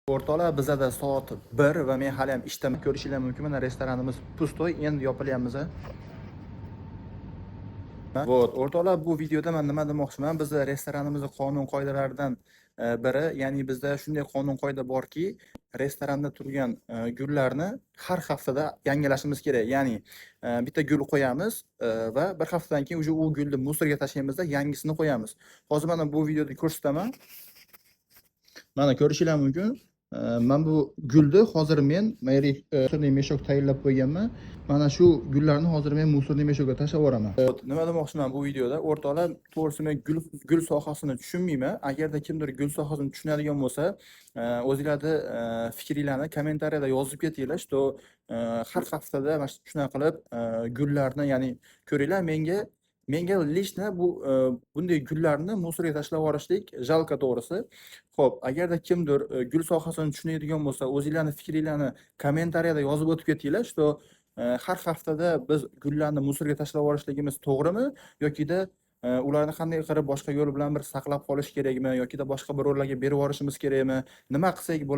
O'rtoqlar, bizada soat 1 va men hali ham ishdaman. Ko'rishinglar mumkin. Mana restoranimiz pustoy, endi yopilyapmiz. Вот, o'rtoqlar, bu videoda men nima demoqchiman? Bizda restoranimizning qonun-qoidalaridan biri, ya'ni bizda shunday qonun-qoida borki, restoranda turgan gullarni har haftada yangilashimiz kerak. Ya'ni bitta gul qo'yamiz va bir haftadan keyin uje u gulni musorga tashlaymizda yangisini qo'yamiz. Hozir mana bu videoda ko'rsataman. Mana ko'rishinglar mumkin. Men bu gulni hozir men musorli meshok tayyorlab qo'yganman. Mana shu gullarni hozir men musorli meshokka tashlab yuboraman. Nima demoqchiman bu videoda? O'rtoqlar, to'g'risi men gul sohasini tushunmayman. Agarda kimdir gul sohasini tushunadigan bo'lsa, o'zingizlarni fikringizni kommentariyada yozib ketinglar. Что har haftada mana shunaqa qilib gullarni, ya'ni ko'ringlar, menga lично bu bunday gullarni musorga tashlab yuborishlik jalka, to'g'risi. Xo'p, agarda kimdir gul sohasini tushunadigan bo'lsa, o'zingizlarning fikringizni kommentariyada yozib o'tib ketinglar, что har haftada biz gullarni musorga tashlab yuborishligimiz to'g'rimi, yokida ularni qanday qilib boshqa yo'l bilan bir saqlab qolish kerakmi, yokida boshqa bir o'rinlarga berib yuborishimiz kerakmi? Nima qilsak bo'ladi?